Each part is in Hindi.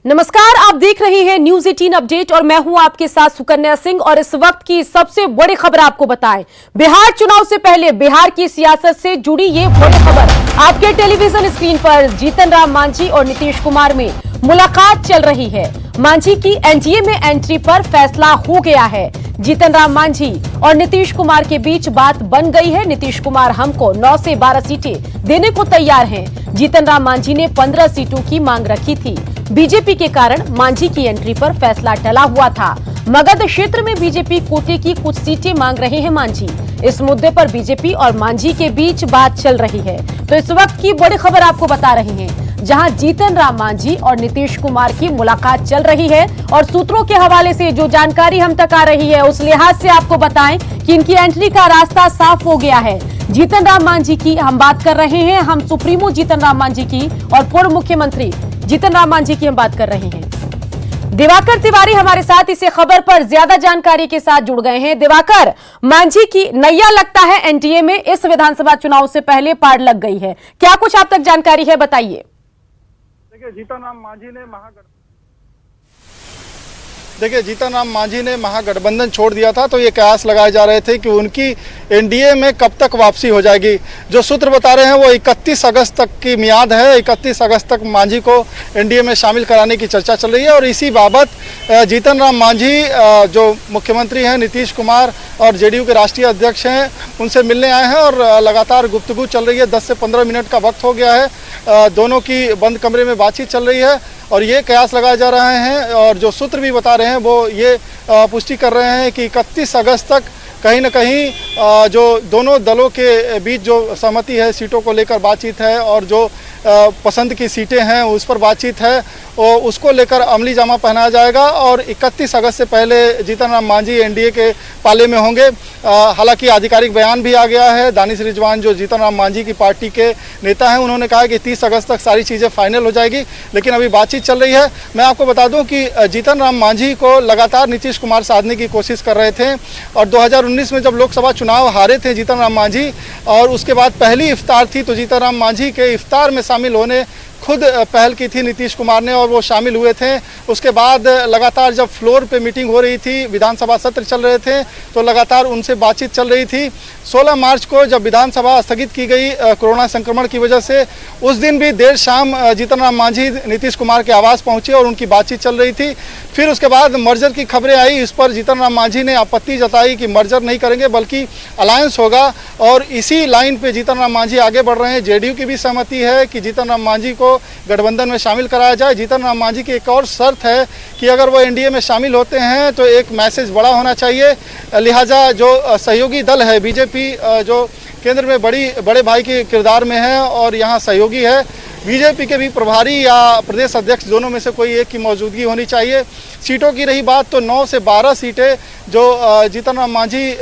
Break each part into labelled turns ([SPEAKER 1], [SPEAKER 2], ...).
[SPEAKER 1] नमस्कार, आप देख रहे हैं न्यूज 18 अपडेट और मैं हूं आपके साथ सुकन्या सिंह। और इस वक्त की सबसे बड़ी खबर आपको बताएं, बिहार चुनाव से पहले बिहार की सियासत से जुड़ी ये बड़ी खबर आपके टेलीविजन स्क्रीन पर। जीतन राम मांझी और नीतीश कुमार में मुलाकात चल रही है। मांझी की एनडीए में एंट्री पर फैसला हो गया है। जीतन राम मांझी और नीतीश कुमार के बीच बात बन गई है। नीतीश कुमार हमको 9 से 12 सीटें देने को तैयार हैं। जीतन राम मांझी ने 15 सीटों की मांग रखी थी। बीजेपी के कारण मांझी की एंट्री पर फैसला टला हुआ था। मगध क्षेत्र में बीजेपी कोटे की कुछ सीटें मांग रहे हैं मांझी। इस मुद्दे पर बीजेपी और मांझी के बीच बात चल रही है। तो इस वक्त की बड़ी खबर आपको बता रहे हैं, जहां जीतन राम मांझी और नीतीश कुमार की मुलाकात चल रही है। और सूत्रों के हवाले से जो जानकारी हम तक आ रही है, उस लिहाज से आपको बताएं कि इनकी एंट्री का रास्ता साफ हो गया है। जीतन राम मांझी की हम बात कर रहे हैं, हम सुप्रीमो जीतन राम मांझी की और पूर्व मुख्यमंत्री जीतन राम मांझी की हम बात कर रहे हैं। दिवाकर तिवारी हमारे साथ इस खबर पर ज्यादा जानकारी के साथ जुड़ गए हैं। दिवाकर, मांझी की नैया लगता है एनडीए में इस विधानसभा चुनाव से पहले पार लग गई है, क्या कुछ आप तक जानकारी है, बताइए।
[SPEAKER 2] जीतन राम मांझी ने महागठबंधन छोड़ दिया था, तो ये कयास लगाए जा रहे थे कि उनकी एनडीए में कब तक वापसी हो जाएगी। जो सूत्र बता रहे हैं वो 31 अगस्त तक की मियाद है। 31 अगस्त तक मांझी को एनडीए में शामिल कराने की चर्चा चल रही है। और इसी बाबत जीतन राम मांझी जो मुख्यमंत्री हैं नीतीश कुमार और जेडीयू के राष्ट्रीय अध्यक्ष हैं, उनसे मिलने आए हैं और लगातार गुफ्तगू चल रही है। 10 से 15 मिनट का वक्त हो गया है। दोनों की बंद कमरे में बातचीत चल रही है और ये कयास लगाए जा रहे हैं। और जो सूत्र भी बता रहे हैं वो ये पुष्टि कर रहे हैं कि 31 अगस्त तक कहीं न कहीं जो दोनों दलों के बीच जो सहमति है, सीटों को लेकर बातचीत है और जो पसंद की सीटें हैं उस पर बातचीत है, और उसको लेकर अमली जामा पहनाया जाएगा। और 31 अगस्त से पहले जीतन राम मांझी एनडीए के पाले में होंगे। हालांकि आधिकारिक बयान भी आ गया है। दानिश रिजवान जो जीतन राम मांझी की पार्टी के नेता हैं, उन्होंने कहा कि 30 अगस्त तक सारी चीज़ें फाइनल हो जाएगी, लेकिन अभी बातचीत चल रही है। मैं आपको बता दूं कि जीतन राम मांझी को लगातार नीतीश कुमार साधने की कोशिश कर रहे थे। और 2019 में जब लोकसभा चुनाव हारे थे जीतन राम मांझी, और उसके बाद पहली इफ्तार थी, तो जीतन राम मांझी के इफ्तार में शामिल होने खुद पहल की थी नीतीश कुमार ने और वो शामिल हुए थे। उसके बाद लगातार जब फ्लोर पे मीटिंग हो रही थी, विधानसभा सत्र चल रहे थे, तो लगातार उनसे बातचीत चल रही थी। 16 मार्च को जब विधानसभा स्थगित की गई कोरोना संक्रमण की वजह से, उस दिन भी देर शाम जीतन राम मांझी नीतीश कुमार के आवास पहुंचे और उनकी बातचीत चल रही थी। फिर उसके बाद मर्जर की खबरें आई। इस पर जीतन राम मांझी ने आपत्ति जताई कि मर्जर नहीं करेंगे बल्कि अलायंस होगा, और इसी लाइन पे जीतन राम मांझी आगे बढ़ रहे हैं। जेडीयू की भी सहमति है कि जीतन राम मांझी को गठबंधन में शामिल कराया जाए। जीतन राम मांझी की एक और शर्त है कि अगर वो एनडीए में शामिल होते हैं तो एक मैसेज बड़ा होना चाहिए। लिहाजा जो सहयोगी दल है बीजेपी, जो केंद्र में बड़े भाई के किरदार में है और यहाँ सहयोगी है, बीजेपी के भी प्रभारी या प्रदेश अध्यक्ष दोनों में से कोई एक की मौजूदगी होनी चाहिए। सीटों की रही बात, तो 9 से 12 सीटें जो जीतन राम मांझी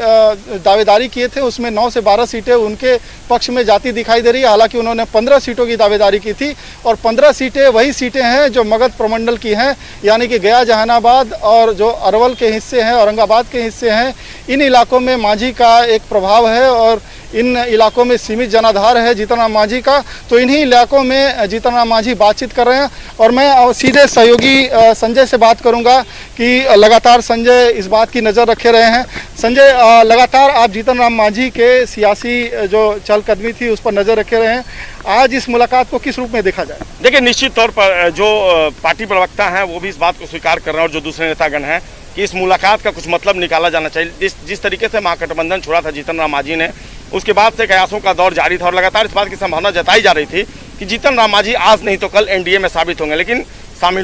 [SPEAKER 2] दावेदारी किए थे, उसमें 9 से 12 सीटें उनके पक्ष में जाती दिखाई दे रही है। हालांकि उन्होंने 15 सीटों की दावेदारी की थी, और 15 सीटें वही सीटें हैं जो मगध प्रमंडल की हैं, यानी कि गया, जहानाबाद और जो अरवल के हिस्से हैं, औरंगाबाद के हिस्से हैं। इन इलाकों में मांझी का एक प्रभाव है और इन इलाकों में सीमित जनाधार है जीतन राम मांझी का। तो इन्हीं इलाकों में जीतन राम मांझी बातचीत कर रहे हैं। और मैं सीधे सहयोगी संजय से बात करूंगा कि लगातार संजय इस बात की नज़र रखे रहे हैं। संजय, लगातार आप जीतन राम मांझी के सियासी जो चलकदमी थी उस पर नज़र रखे रहे हैं। आज इस मुलाकात को किस रूप में देखा जाए?
[SPEAKER 3] देखिए, निश्चित तौर पर जो पार्टी प्रवक्ता हैं वो भी इस बात को स्वीकार कर रहे हैं, और जो दूसरे नेतागण हैं, कि इस मुलाकात का कुछ मतलब निकाला जाना चाहिए। जिस तरीके से महागठबंधन छोड़ा था जीतन राम मांझी ने, उसके बाद से कयासों का दौर जारी था और लगातार इस बात की संभावना जताई जा रही थी कि जीतन राम मांझी आज नहीं तो कल एनडीए में शामिल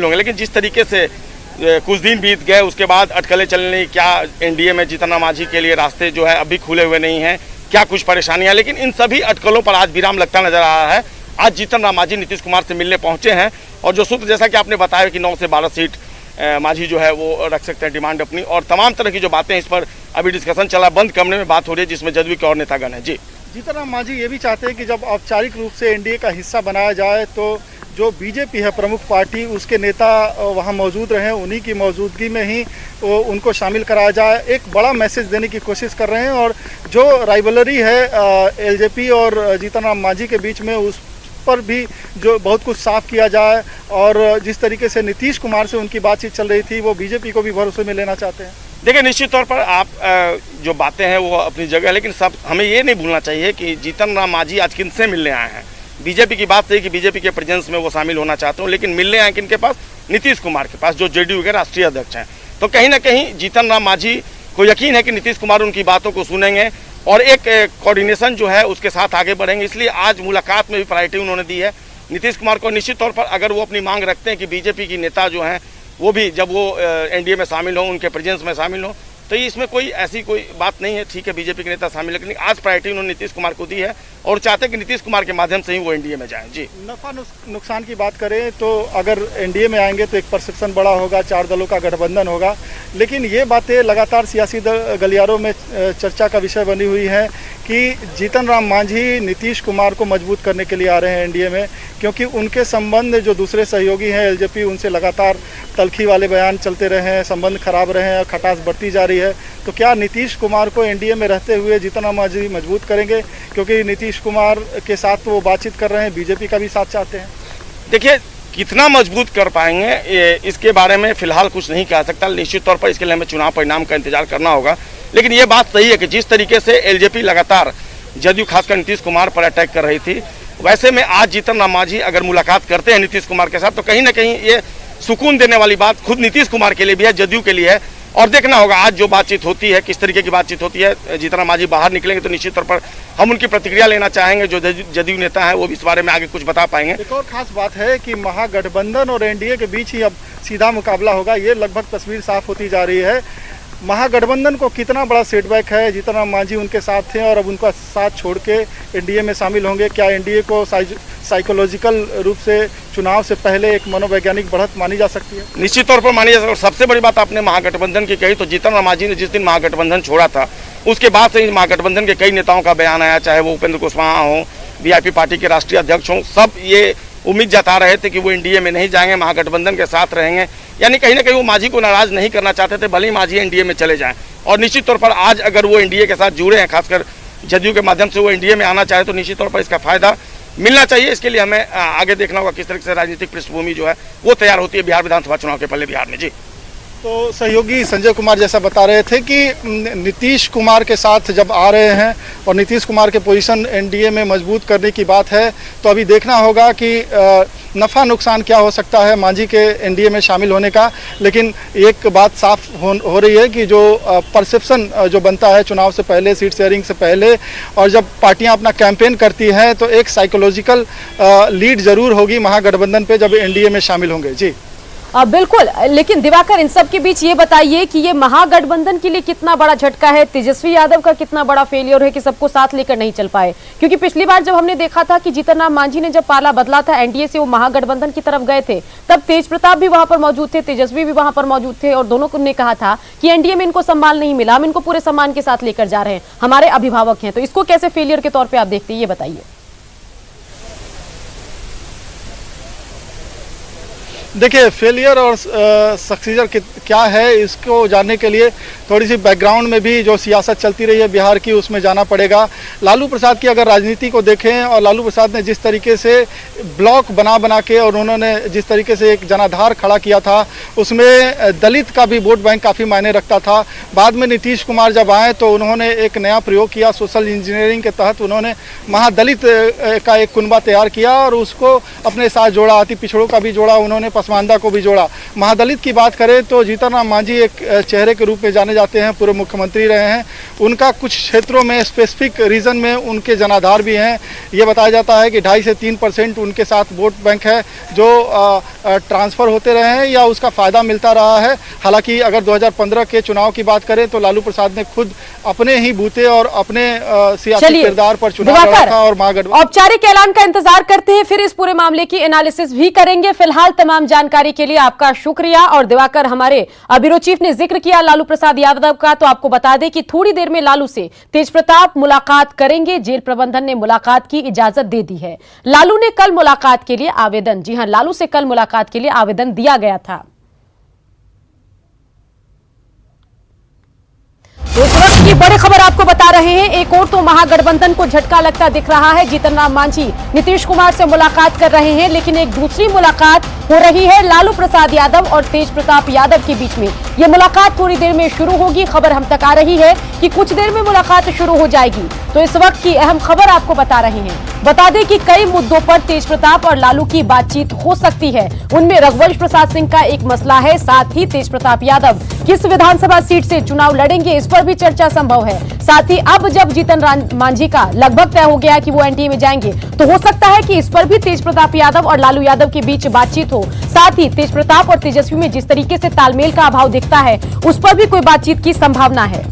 [SPEAKER 3] होंगे। लेकिन जिस तरीके से कुछ दिन बीत गए, उसके बाद अटकलें चलने, क्या एनडीए में जीतन राम मांझी के लिए रास्ते जो है अभी खुले हुए नहीं हैं, क्या कुछ परेशानियां, लेकिन इन सभी अटकलों पर आज विराम लगता नजर आ रहा है। आज जीतन राम मांझी नीतीश कुमार से मिलने पहुंचे हैं, और जो सूत्र जैसा कि आपने बताया कि 9 से 12 सीट मांझी जो है वो रख सकते हैं डिमांड अपनी, और तमाम तरह की जो बातें इस पर अभी डिस्कशन चला, बंद कमरे में बात हो रही है जिसमें जदयू के और नेतागण हैं। जी,
[SPEAKER 2] जीतन राम मांझी ये भी चाहते हैं कि जब औपचारिक रूप से एनडीए का हिस्सा बनाया जाए तो जो बीजेपी है प्रमुख पार्टी, उसके नेता वहाँ मौजूद रहें, उन्हीं की मौजूदगी में ही उनको शामिल कराया जाए। एक बड़ा मैसेज देने की कोशिश कर रहे हैं। और जो राइवलरी है एलजेपी और जीतन राम मांझी के बीच में, पर भी जो बहुत कुछ साफ किया जाए, और जिस तरीके से नीतीश कुमार से उनकी बातचीत चल रही थी वो बीजेपी को भी भरोसे में लेना चाहते हैं।
[SPEAKER 3] देखिए, निश्चित तौर पर आप जो बातें हैं वो अपनी जगह है, लेकिन सब हमें ये नहीं भूलना चाहिए कि जीतन राम मांझी आज किनसे मिलने आए हैं। बीजेपी की बात सही कि बीजेपी के प्रेजेंस में वो शामिल होना चाहते हो, लेकिन मिलने आए किनके पास? नीतीश कुमार के पास, जो जेडीयू के राष्ट्रीय अध्यक्ष हैं। तो कहीं ना कहीं जीतन राम मांझी को यकीन है कि नीतीश कुमार उनकी बातों को सुनेंगे और एक कोऑर्डिनेशन जो है उसके साथ आगे बढ़ेंगे। इसलिए आज मुलाकात में भी प्रायोरिटी उन्होंने दी है नीतीश कुमार को। निश्चित तौर पर अगर वो अपनी मांग रखते हैं कि बीजेपी की नेता जो हैं वो भी जब वो एनडीए में शामिल हों, उनके प्रेजेंस में शामिल हों, तो इसमें कोई ऐसी कोई बात नहीं है। ठीक है, बीजेपी के नेता शामिल, लेकिन आज प्रायोरिटी उन्होंने नीतीश कुमार को दी है और चाहते हैं कि नीतीश कुमार के माध्यम से ही वो एनडीए में जाएं। जी,
[SPEAKER 2] नफा नुकसान की बात करें तो अगर एनडीए में आएंगे तो एक परसेप्शन बड़ा होगा, 4 दलों का गठबंधन होगा, लेकिन ये बातें लगातार सियासी गलियारों में चर्चा का विषय बनी हुई है कि जीतन राम मांझी नीतीश कुमार को मजबूत करने के लिए आ रहे हैं एनडीए में, क्योंकि उनके संबंध जो दूसरे सहयोगी हैं एलजेपी, उनसे लगातार तल्खी वाले बयान चलते रहे हैं, संबंध खराब रहे हैं, खटास बढ़ती जा रही है। तो क्या नीतीश कुमार को एनडीए में रहते हुए जीतन राम मांझी मजबूत करेंगे? क्योंकि नीतीश कुमार के साथ तो वो बातचीत कर रहे हैं, बीजेपी का भी साथ चाहते हैं।
[SPEAKER 3] देखिए, कितना मजबूत कर पाएंगे इसके बारे में फिलहाल कुछ नहीं कह सकता। निश्चित तौर पर इसके लिए हमें चुनाव परिणाम का इंतजार करना होगा, लेकिन ये बात सही है कि जिस तरीके से एलजेपी लगातार जदयू खासकर नीतीश कुमार पर अटैक कर रही थी, वैसे में आज जीतन राम मांझी अगर मुलाकात करते हैं नीतीश कुमार के साथ तो कहीं ना कहीं ये सुकून देने वाली बात खुद नीतीश कुमार के लिए भी है, जदयू के लिए है। और देखना होगा आज जो बातचीत होती है, किस तरीके की बातचीत होती है। जीतन राम मांझी बाहर निकलेंगे तो निश्चित तौर पर हम उनकी प्रतिक्रिया लेना चाहेंगे। जो जदयू नेता है वो भी इस बारे में आगे कुछ बता पाएंगे।
[SPEAKER 2] एक और खास बात है कि महागठबंधन और एनडीए के बीच ही अब सीधा मुकाबला होगा, ये लगभग तस्वीर साफ होती जा रही है। महागठबंधन को कितना बड़ा सेटबैक है, जीतन राम मांझी उनके साथ थे और अब उनका साथ छोड़ के एनडीए में शामिल होंगे। क्या एनडीए को साइकोलॉजिकल रूप से चुनाव से पहले एक मनोवैज्ञानिक बढ़त मानी जा सकती है?
[SPEAKER 3] निश्चित तौर पर मानी जा सकती है। सबसे बड़ी बात आपने महागठबंधन की कही, तो जीतन राम मांझी ने जिस दिन महागठबंधन छोड़ा था उसके बाद से महागठबंधन के कई नेताओं का बयान आया, चाहे वो उपेंद्र कुशवाहा हो, वीआईपी पार्टी के राष्ट्रीय अध्यक्ष हों, सब ये उम्मीद जता रहे थे कि वो एनडीए में नहीं जाएंगे, महागठबंधन के साथ रहेंगे। यानी कहीं ना कहीं वो मांझी को नाराज नहीं करना चाहते थे, भले ही मांझी एनडीए में चले जाएं। और निश्चित तौर पर आज अगर वो एनडीए के साथ जुड़े हैं, खासकर जदयू के माध्यम से वो एनडीए में आना चाहे, तो निश्चित तौर पर इसका फायदा मिलना चाहिए। इसके लिए हमें आगे देखना होगा किस तरह से राजनीतिक पृष्ठभूमि जो है वो तैयार होती है बिहार विधानसभा चुनाव के पहले बिहार में। जी,
[SPEAKER 2] तो सहयोगी संजय कुमार जैसा बता रहे थे कि नीतीश कुमार के साथ जब आ रहे हैं और नीतीश कुमार के पोजीशन एनडीए में मजबूत करने की बात है, तो अभी देखना होगा कि नफ़ा नुकसान क्या हो सकता है मांझी के एनडीए में शामिल होने का। लेकिन एक बात साफ हो रही है कि जो परसेप्शन जो बनता है चुनाव से पहले, सीट शेयरिंग से पहले, और जब पार्टियां अपना कैंपेन करती हैं तो एक साइकोलॉजिकल लीड जरूर होगी महागठबंधन पे जब एनडीए में शामिल होंगे। जी
[SPEAKER 1] बिल्कुल, लेकिन दिवाकर इन सब के बीच ये बताइए कि ये महागठबंधन के लिए कितना बड़ा झटका है, तेजस्वी यादव का कितना बड़ा फेलियर है कि सबको साथ लेकर नहीं चल पाए। क्योंकि पिछली बार जब हमने देखा था कि जीतन राम मांझी ने जब पाला बदला था एनडीए से, वो महागठबंधन की तरफ गए थे, तब तेज प्रताप भी वहां पर मौजूद थे, तेजस्वी भी वहां पर मौजूद थे और दोनों ने कहा था कि एनडीए में इनको सम्मान नहीं मिला, हम इनको पूरे सम्मान के साथ लेकर जा रहे हैं, हमारे अभिभावक हैं। तो इसको कैसे फेलियर के तौर पर आप देखते हैं, ये बताइए।
[SPEAKER 2] देखिए, फेलियर और सक्सीजर क्या है इसको जानने के लिए थोड़ी सी बैकग्राउंड में भी जो सियासत चलती रही है बिहार की उसमें जाना पड़ेगा। लालू प्रसाद की अगर राजनीति को देखें और लालू प्रसाद ने जिस तरीके से ब्लॉक बना के और उन्होंने जिस तरीके से एक जनाधार खड़ा किया था, उसमें दलित का भी वोट बैंक काफ़ी मायने रखता था। बाद में नीतीश कुमार जब आए तो उन्होंने एक नया प्रयोग किया, सोशल इंजीनियरिंग के तहत उन्होंने महादलित का एक कुनबा तैयार किया और उसको अपने साथ जोड़ा, अति पिछड़ों का भी जोड़ा, उन्होंने पसमानदा को भी जोड़ा। महादलित की बात करें तो जीतन राम मांझी एक चेहरे के रूप में जाने जाते हैं, पूर्व मुख्यमंत्री रहे हैं। उनका कुछ क्षेत्रों में स्पेसिफिक रीजन में उनके जनाधार भी हैं। ये बताया जाता है कि 2.5 से 3% उनके साथ वोट बैंक है जो ट्रांसफ़र होते रहे हैं या उसका फ़ायदा मिलता रहा है। हालांकि अगर 2015 के चुनाव की बात करें तो लालू प्रसाद ने खुद अपने ही बूते और अपने सियासी किरदार पर चुनाव लड़ा था और महागठबंधन।
[SPEAKER 1] औपचारिक ऐलान का इंतजार करते हैं, फिर इस पूरे मामले की एनालिसिस भी करेंगे। फिलहाल तमाम जानकारी के लिए आपका शुक्रिया। और दिवाकर, हमारे ब्यूरो चीफ ने जिक्र किया लालू प्रसाद यादव का, तो आपको बता दें कि थोड़ी देर में लालू से तेज प्रताप मुलाकात करेंगे। जेल प्रबंधन ने मुलाकात की इजाजत दे दी है। लालू ने कल मुलाकात के लिए आवेदन, जी हां, लालू से कल मुलाकात के लिए आवेदन दिया गया था। तो इस वक्त की बड़ी खबर आपको बता रहे हैं। एक और तो महागठबंधन को झटका लगता दिख रहा है। जीतन राम मांझी नीतीश कुमार से मुलाकात कर रहे हैं, लेकिन एक दूसरी मुलाकात हो रही है लालू प्रसाद यादव और तेज प्रताप यादव के बीच में। यह मुलाकात थोड़ी देर में शुरू होगी। खबर हम तक आ रही है कि कुछ देर में मुलाकात शुरू हो जाएगी। तो इस वक्त की अहम खबर आपको बता रहे हैं। बता दें कि कई मुद्दों पर तेज प्रताप और लालू की बातचीत हो सकती है। उनमें रघुवंश प्रसाद सिंह का एक मसला है, साथ ही तेज प्रताप यादव किस विधानसभा सीट से चुनाव लड़ेंगे इस पर भी चर्चा संभव है। साथ ही अब जब जीतन राम मांझी का लगभग तय हो गया कि वो एनडीए में जाएंगे, तो हो सकता है कि इस पर भी तेज प्रताप यादव और लालू यादव के बीच बातचीत हो। साथ ही तेज प्रताप और तेजस्वी में जिस तरीके से तालमेल का अभाव दिखता है, उस पर भी कोई बातचीत की संभावना है।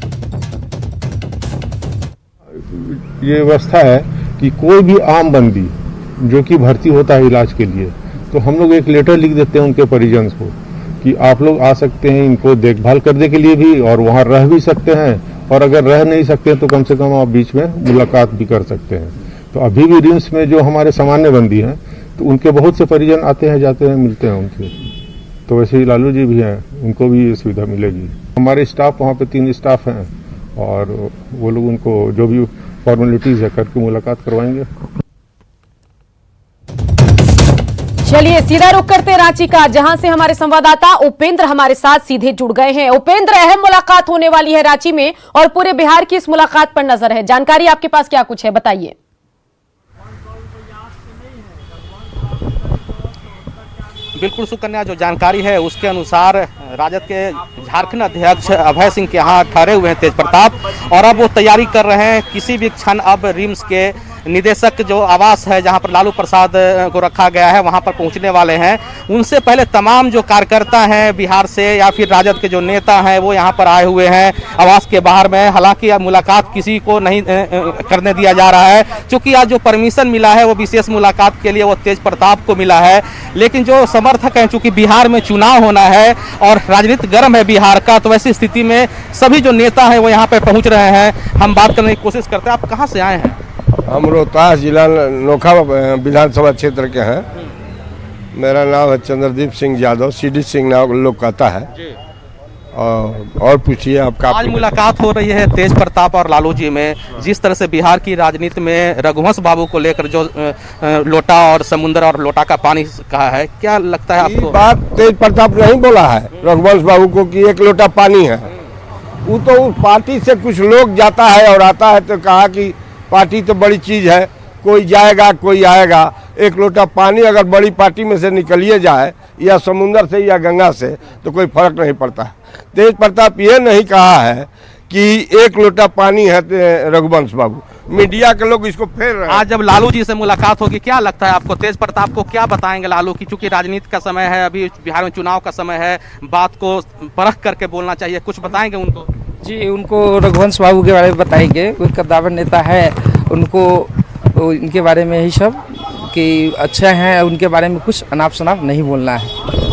[SPEAKER 4] ये व्यवस्था है कि कोई भी आम बंदी जो कि भर्ती होता है इलाज के लिए, तो हम लोग एक लेटर लिख देते हैं उनके परिजन को कि आप लोग आ सकते हैं इनको देखभाल करने के लिए भी, और वहाँ रह भी सकते हैं, और अगर रह नहीं सकते तो कम से कम आप बीच में मुलाकात भी कर सकते हैं। तो अभी भी रिम्स में जो हमारे सामान्य बंदी हैं, तो उनके बहुत से परिजन आते हैं, जाते हैं, मिलते हैं उनसे। तो वैसे ही लालू जी भी हैं, उनको भी ये सुविधा मिलेगी। हमारे स्टाफ वहाँ पे 3 स्टाफ हैं, और वो लोग उनको जो भी फॉर्मेलिटीज है करके मुलाकात करवाएंगे।
[SPEAKER 1] चलिए सीधा रुख करते हैं रांची का, जहां से हमारे संवाददाता उपेंद्र हमारे साथ सीधे जुड़ गए हैं। उपेंद्र, अहम मुलाकात होने वाली है रांची में और पूरे बिहार की इस मुलाकात पर नजर है। जानकारी आपके पास क्या कुछ है, बताइए।
[SPEAKER 5] बिल्कुल सुकन्या, जो जानकारी है उसके अनुसार राजद के झारखंड अध्यक्ष अभय सिंह के यहाँ ठहरे हुए हैं तेज प्रताप, और अब वो तैयारी कर रहे हैं किसी भी क्षण अब रिम्स के निदेशक जो आवास है जहां पर लालू प्रसाद को रखा गया है वहां पर पहुंचने वाले हैं। उनसे पहले तमाम जो कार्यकर्ता हैं बिहार से या फिर राजद के जो नेता हैं वो यहां पर आए हुए हैं आवास के बाहर में। हालांकि अब मुलाकात किसी को नहीं करने दिया जा रहा है, क्योंकि आज जो परमिशन मिला है वो विशेष मुलाकात के लिए वो तेज प्रताप को मिला है। लेकिन जो समर्थक हैं, चूंकि बिहार में चुनाव होना है और राजनीति गर्म है बिहार का, तो ऐसी स्थिति में सभी जो नेता हैं वो यहाँ पे पहुँच रहे हैं। हम बात करने की कोशिश करते हैं। आप कहाँ से आए हैं?
[SPEAKER 6] हम रोहतास जिला नोखा विधानसभा क्षेत्र के हैं। मेरा नाम है चंद्रदीप सिंह यादव, सीडी सिंह नाम लोग कहता है। और पूछिए आपका।
[SPEAKER 5] आज मुलाकात हो रही है तेज प्रताप और लालू जी में। जिस तरह से बिहार की राजनीति में रघुवंश बाबू को लेकर जो लोटा और समुद्र और लोटा का पानी कहा है, क्या लगता है आपको?
[SPEAKER 6] बात तेज प्रताप नहीं बोला है रघुवंश बाबू को कि 1 लोटा पानी है। वो तो उस पार्टी से कुछ लोग जाता है और आता है, तो कहा कि पार्टी तो बड़ी चीज है, कोई जाएगा कोई आएगा। 1 लोटा पानी अगर बड़ी पार्टी में से निकलिए जाए या समुद्र से या गंगा से, तो कोई फर्क नहीं पड़ता है। तेज प्रताप ये नहीं कहा है कि 1 लोटा पानी है रघुवंश बाबू। मीडिया के लोग इसको फेर रहे हैं।
[SPEAKER 5] आज जब लालू जी से मुलाकात होगी, क्या लगता है आपको तेज प्रताप को क्या बताएंगे लालू की? चूंकि राजनीति का समय है, अभी बिहार में चुनाव का समय है, बात को परख करके बोलना चाहिए। कुछ बताएंगे उनको?
[SPEAKER 7] जी, उनको रघुवंश बाबू के बारे में बताएंगे। कोई कद्दावर नेता है, उनको इनके बारे में ही सब कि अच्छे हैं, उनके बारे में कुछ अनाप शनाप नहीं बोलना है।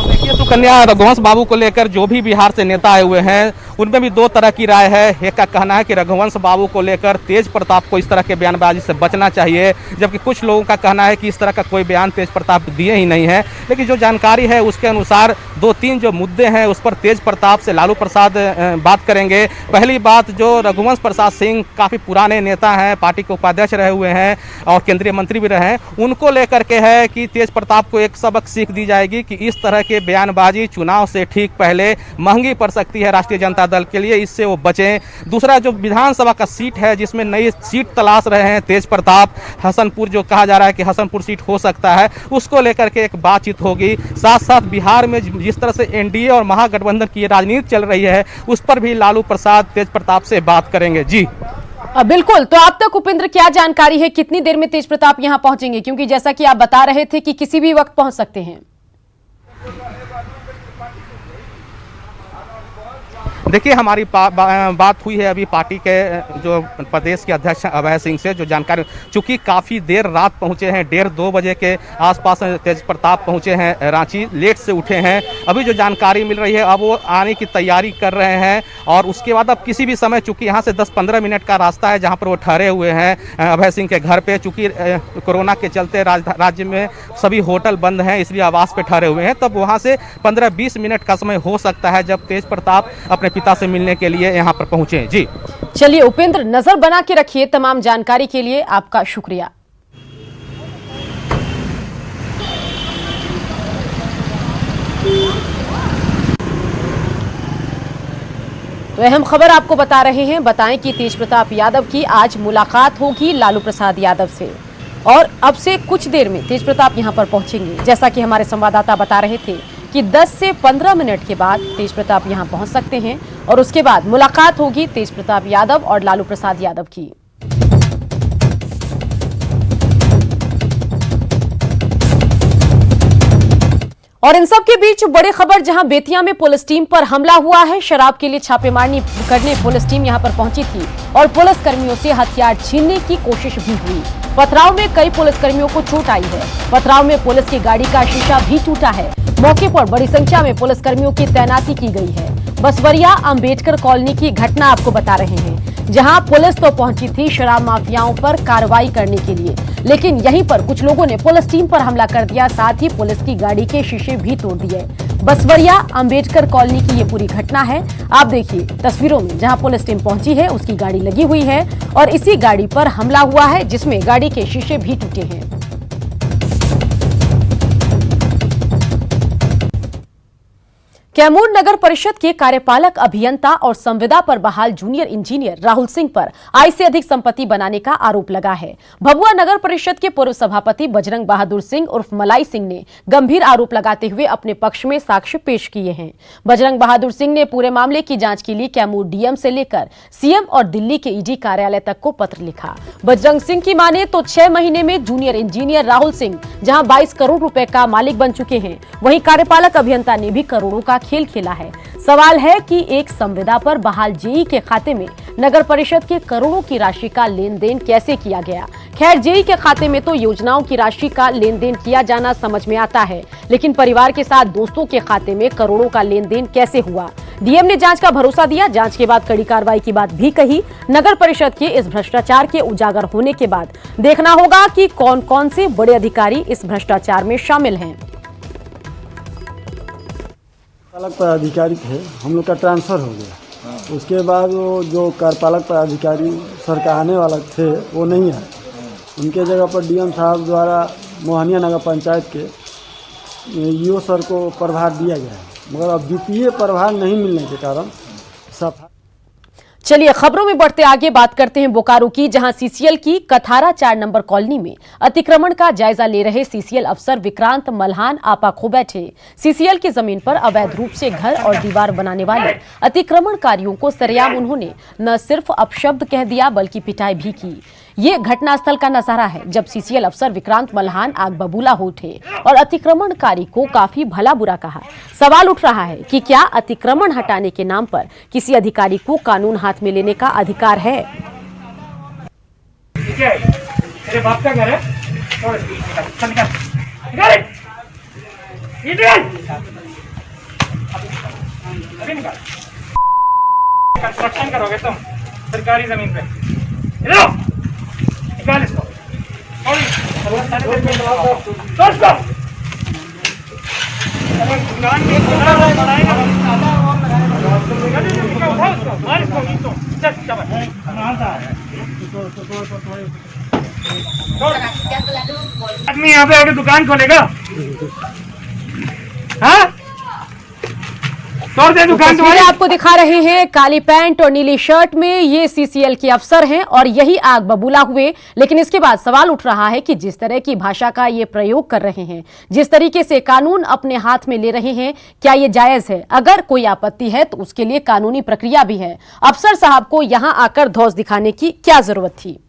[SPEAKER 5] देखिए सुकन्या, रघुवंश बाबू को लेकर जो भी बिहार से नेता आए हुए हैं उनमें भी 2 तरह की राय है। एक का कहना है कि रघुवंश बाबू को लेकर तेज प्रताप को इस तरह के बयानबाजी से बचना चाहिए, जबकि कुछ लोगों का कहना है कि इस तरह का कोई बयान तेज प्रताप दिए ही नहीं है। लेकिन जो जानकारी है उसके अनुसार 2-3 जो मुद्दे हैं उस पर तेज प्रताप से लालू प्रसाद बात करेंगे। पहली बात, जो रघुवंश प्रसाद सिंह काफ़ी पुराने नेता हैं, पार्टी के उपाध्यक्ष रहे हुए हैं और केंद्रीय मंत्री भी रहे हैं, उनको लेकर के है कि तेज प्रताप को एक सबक सीख दी जाएगी कि इस तरह के बयानबाजी चुनाव से ठीक पहले महंगी पड़ सकती है राष्ट्रीय जनता दल के लिए, इससे वो बचें। दूसरा, जो विधानसभा का सीट है जिसमें नई सीट तलाश रहे हैं तेज प्रताप, हसनपुर जो कहा जा रहा है कि हसनपुर सीट हो सकता है, उसको लेकर के एक बातचीत होगी। साथ साथ बिहार में जिस तरह से एनडीए और महागठबंधन की राजनीति चल रही है उस पर भी लालू प्रसाद तेज प्रताप से बात करेंगे। जी
[SPEAKER 1] बिल्कुल। तो आप तक उपेंद्र क्या जानकारी है, कितनी देर में तेज प्रताप यहां पहुंचेंगे? क्योंकि जैसा कि आप बता रहे थे कि किसी भी वक्त पहुंच सकते हैं।
[SPEAKER 5] देखिए, हमारी बात हुई है अभी पार्टी के जो प्रदेश के अध्यक्ष अभय सिंह से, जो जानकारी, चूंकि काफ़ी देर रात पहुंचे हैं, 1:30-2 बजे के आसपास तेज प्रताप पहुंचे हैं रांची, लेट से उठे हैं। अभी जो जानकारी मिल रही है अब वो आने की तैयारी कर रहे हैं और उसके बाद अब किसी भी समय, चूंकि यहाँ से 10-15 मिनट का रास्ता है जहाँ पर वो ठहरे हुए हैं अभय सिंह के घर पे, चूंकि कोरोना के चलते राज्य में सभी होटल बंद हैं, इसलिए आवास पे ठहरे हुए हैं। तब वहाँ से 15-20 मिनट का समय हो सकता है जब जब तेज प्रताप अपने पिता से मिलने के लिए यहाँ पर पहुंचे। जी
[SPEAKER 1] चलिए उपेंद्र, नजर बना के रखिए। तमाम जानकारी के लिए आपका शुक्रिया। तो अहम खबर आपको बता रहे हैं। बताएं कि तेज प्रताप यादव की आज मुलाकात होगी लालू प्रसाद यादव से, और अब से कुछ देर में तेज प्रताप यहां पर पहुंचेंगे। जैसा कि हमारे संवाददाता बता रहे थे कि 10 से 15 मिनट के बाद तेज प्रताप यहां पहुंच सकते हैं और उसके बाद मुलाकात होगी तेज प्रताप यादव और लालू प्रसाद यादव की। और इन सब के बीच बड़ी खबर, जहां बेतिया में पुलिस टीम पर हमला हुआ है। शराब के लिए छापेमारी करने पुलिस टीम यहां पर पहुंची थी और पुलिस कर्मियों से हथियार छीनने की कोशिश भी हुई। पथराव में कई पुलिसकर्मियों को चोट आई है। पथराव में पुलिस की गाड़ी का शीशा भी टूटा है। मौके पर बड़ी संख्या में पुलिसकर्मियों की तैनाती की गई है। बसवरिया अंबेडकर कॉलोनी की घटना आपको बता रहे हैं, जहां पुलिस तो पहुंची थी शराब माफियाओं पर कार्रवाई करने के लिए, लेकिन यहीं पर कुछ लोगों ने पुलिस टीम पर हमला कर दिया, साथ ही पुलिस की गाड़ी के शीशे भी तोड़ दिए। बसवरिया अंबेडकर कॉलोनी की ये पूरी घटना है। आप देखिए तस्वीरों में, जहां पुलिस टीम पहुंची है उसकी गाड़ी लगी हुई है और इसी गाड़ी पर हमला हुआ है, जिसमें गाड़ी के शीशे भी टूटे हैं। कैमूर नगर परिषद के कार्यपालक अभियंता और संविदा पर बहाल जूनियर इंजीनियर राहुल सिंह पर आय से अधिक संपत्ति बनाने का आरोप लगा है। भभुआ नगर परिषद के पूर्व सभापति बजरंग बहादुर सिंह उर्फ मलाई सिंह ने गंभीर आरोप लगाते हुए अपने पक्ष में साक्ष्य पेश किए हैं। बजरंग बहादुर सिंह ने पूरे मामले की जांच के लिए कैमूर डीएम से लेकर सीएम और दिल्ली के ईडी कार्यालय तक को पत्र लिखा। बजरंग सिंह की माने तो 6 महीने में जूनियर इंजीनियर राहुल सिंह जहां 22 करोड़ रुपए का मालिक बन चुके हैं, वहीं कार्यपालक अभियंता ने भी करोड़ों का खेल खेला है। सवाल है कि एक संविदा पर बहाल जेई के खाते में नगर परिषद के करोड़ों की राशि का लेन देन कैसे किया गया। खैर, जेई के खाते में तो योजनाओं की राशि का लेन देन किया जाना समझ में आता है, लेकिन परिवार के साथ दोस्तों के खाते में करोड़ों का लेन देन कैसे हुआ। डीएम ने जांच का भरोसा दिया। जांच के बाद कड़ी कार्रवाई की बात भी कही। नगर परिषद के इस भ्रष्टाचार के उजागर होने के बाद देखना होगा कि कौन कौन से बड़े अधिकारी इस भ्रष्टाचार में शामिल हैं।
[SPEAKER 8] कार्यपालक पदाधिकारी थे, हम लोग का ट्रांसफ़र हो गया। उसके बाद वो जो कार्यपालक पदाधिकारी सर का आने वाला थे वो नहीं आए। उनके जगह पर डीएम साहब द्वारा मोहनिया नगर पंचायत के ईओ सर को प्रभार दिया गया है, मगर अब द्वितीय प्रभार नहीं मिलने के कारण सफा।
[SPEAKER 1] चलिए खबरों में बढ़ते आगे, बात करते हैं बोकारो की, जहां सीसीएल की कथारा 4 नंबर कॉलोनी में अतिक्रमण का जायजा ले रहे सीसीएल अफसर विक्रांत मल्हान आपा खो बैठे। सीसीएल की जमीन पर अवैध रूप से घर और दीवार बनाने वाले अतिक्रमणकारियों को सरेआम उन्होंने न सिर्फ अपशब्द कह दिया बल्कि पिटाई भी की। ये घटनास्थल का नजारा है जब सीसीएल अफसर विक्रांत मल्हान आग बबूला हो उठे और अतिक्रमणकारी को काफी भला बुरा कहा। सवाल उठ रहा है कि क्या अतिक्रमण हटाने के नाम पर किसी अधिकारी को कानून हाथ में लेने का अधिकार है।
[SPEAKER 9] मेरे बाप का घर है, कंस्ट्रक्शन करोगे तुम सरकारी जमीन पे, निकाल इसको। आदमी यहाँ पे आके दुकान खोलेगा, हाँ?
[SPEAKER 1] तस्वीरें आपको दिखा रहे हैं, काली पैंट और नीली शर्ट में ये सीसीएल के अफसर हैं और यही आग बबूला हुए। लेकिन इसके बाद सवाल उठ रहा है कि जिस तरह की भाषा का ये प्रयोग कर रहे हैं, जिस तरीके से कानून अपने हाथ में ले रहे हैं, क्या ये जायज है? अगर कोई आपत्ति है तो उसके लिए कानूनी प्रक्रिया भी है। अफसर साहब को यहाँ आकर धौंस दिखाने की क्या जरूरत थी?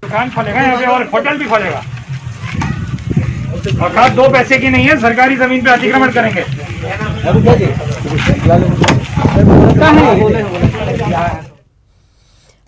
[SPEAKER 9] दुकान खोलेगा यहाँ पे और होटल भी खोलेगा और खास 2 पैसे की नहीं है, सरकारी जमीन पे अतिक्रमण करेंगे।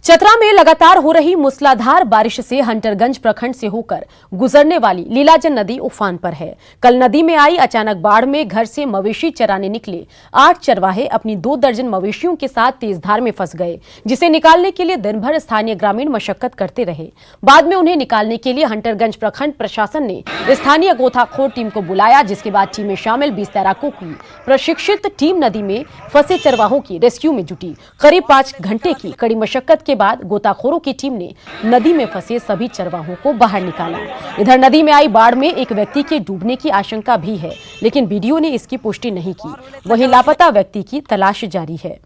[SPEAKER 1] चतरा में लगातार हो रही मूसलाधार बारिश से हंटरगंज प्रखंड से होकर गुजरने वाली लीलाजन नदी उफान पर है। कल नदी में आई अचानक बाढ़ में घर से मवेशी चराने निकले 8 चरवाहे अपनी 2 दर्जन मवेशियों के साथ तेज धार में फंस गए, जिसे निकालने के लिए दिन भर स्थानीय ग्रामीण मशक्कत करते रहे। बाद में उन्हें निकालने के लिए हंटरगंज प्रखंड प्रशासन ने स्थानीय गोताखोर टीम को बुलाया, जिसके बाद टीम में शामिल 20 तैराकों की प्रशिक्षित टीम नदी में फंसे चरवाहों की रेस्क्यू में जुटी। करीब 5 घंटे की कड़ी मशक्कत के बाद गोताखोरों की टीम ने नदी में फंसे सभी चरवाहों को बाहर निकाला। इधर नदी में आई बाढ़ में एक व्यक्ति के डूबने की आशंका भी है, लेकिन बीडीओ ने इसकी पुष्टि नहीं की। वहीं लापता व्यक्ति की तलाश जारी है।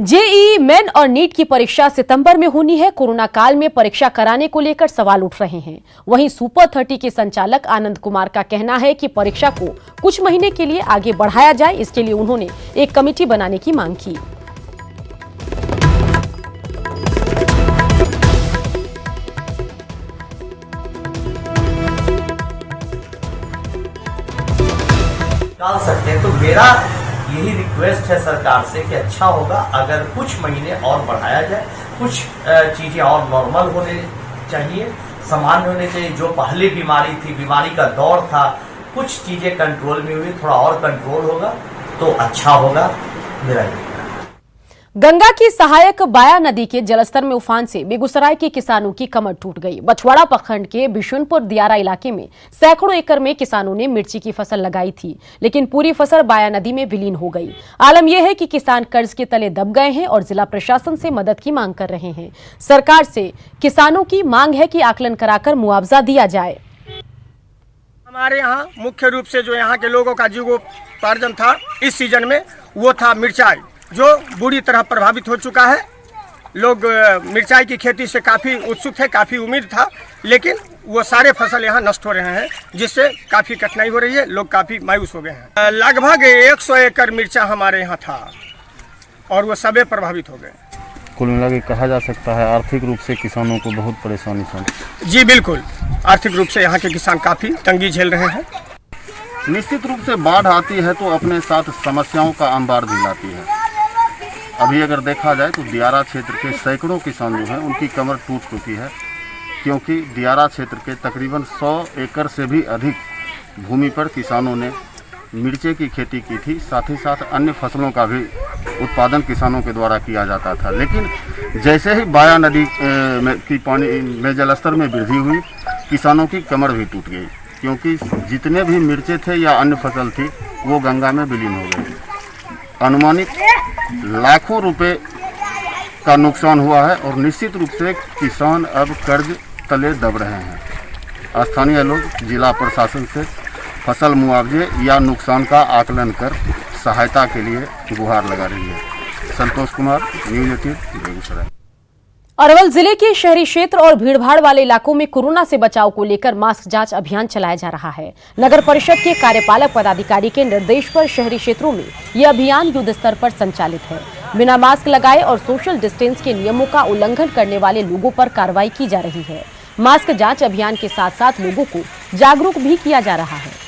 [SPEAKER 1] जेईई मेन और नीट की परीक्षा सितंबर में होनी है। कोरोना काल में परीक्षा कराने को लेकर सवाल उठ रहे हैं। वहीं सुपर 30 के संचालक आनंद कुमार का कहना है कि परीक्षा को कुछ महीने के लिए आगे बढ़ाया जाए। इसके लिए उन्होंने एक कमेटी बनाने की मांग की।
[SPEAKER 10] डाल सकते हैं, तो मेरा यही रिक्वेस्ट है सरकार से कि अच्छा होगा अगर कुछ महीने और बढ़ाया जाए, कुछ चीजें और नॉर्मल होने चाहिए, सामान्य होने चाहिए। जो पहले बीमारी थी, बीमारी का दौर था, कुछ चीजें कंट्रोल में हुई, थोड़ा और कंट्रोल होगा तो अच्छा होगा। मेरा
[SPEAKER 1] गंगा की सहायक बाया नदी के जलस्तर में उफान से बेगूसराय के किसानों की कमर टूट गई। बछवाड़ा प्रखंड के बिशुनपुर दियारा इलाके में सैकड़ों एकड़ में किसानों ने मिर्ची की फसल लगाई थी, लेकिन पूरी फसल बाया नदी में विलीन हो गई। आलम यह है कि किसान कर्ज के तले दब गए हैं और जिला प्रशासन से मदद की मांग कर रहे हैं। सरकार से किसानों की मांग है कि आकलन कराकर मुआवजा दिया जाए।
[SPEAKER 11] हमारे यहाँ मुख्य रूप से जो यहाँ के लोगों का जीवोपार्जन था इस सीजन में, वो था मिर्चाई, जो बुरी तरह प्रभावित हो चुका है। लोग मिर्चाई की खेती से काफ़ी उत्सुक थे, काफ़ी उम्मीद था, लेकिन वो सारे फसल यहाँ नष्ट हो रहे हैं, जिससे काफ़ी कठिनाई हो रही है। लोग काफ़ी मायूस हो गए हैं। लगभग 100 एकड़ मिर्चा हमारे यहाँ था और वो सबे प्रभावित हो गए।
[SPEAKER 12] कुल मिला के कहा जा सकता है आर्थिक रूप से किसानों को बहुत परेशानी है।
[SPEAKER 11] जी बिल्कुल, आर्थिक रूप से यहाँ के किसान काफ़ी तंगी झेल रहे हैं।
[SPEAKER 13] निश्चित रूप से बाढ़ आती है तो अपने साथ समस्याओं का अंबार भी लाती है। अभी अगर देखा जाए तो दियारा क्षेत्र के सैकड़ों किसान जो हैं उनकी कमर टूट चुकी है, क्योंकि दियारा क्षेत्र के तकरीबन 100 एकड़ से भी अधिक भूमि पर किसानों ने मिर्चे की खेती की थी। साथ ही साथ अन्य फसलों का भी उत्पादन किसानों के द्वारा किया जाता था, लेकिन जैसे ही बाया नदी की पानी में जलस्तर में वृद्धि हुई, किसानों की कमर भी टूट गई, क्योंकि जितने भी मिर्चे थे या अन्य फसल थी वो गंगा में विलीन हो गई। अनुमानित लाखों रुपए का नुकसान हुआ है और निश्चित रूप से किसान अब कर्ज तले दब रहे हैं। स्थानीय लोग जिला प्रशासन से फसल मुआवजे या नुकसान का आकलन कर सहायता के लिए गुहार लगा रही है। संतोष कुमार, न्यूज़ 18, बेगूसराय।
[SPEAKER 1] अरवल जिले के शहरी क्षेत्र और भीड़भाड़ वाले इलाकों में कोरोना से बचाव को लेकर मास्क जांच अभियान चलाया जा रहा है। नगर परिषद के कार्यपालक पदाधिकारी के निर्देश पर शहरी क्षेत्रों में यह अभियान युद्ध स्तर पर संचालित है। बिना मास्क लगाए और सोशल डिस्टेंस के नियमों का उल्लंघन करने वाले लोगों पर कार्रवाई की जा रही है। मास्क जांच अभियान के साथ साथ लोगों को जागरूक भी किया जा रहा है।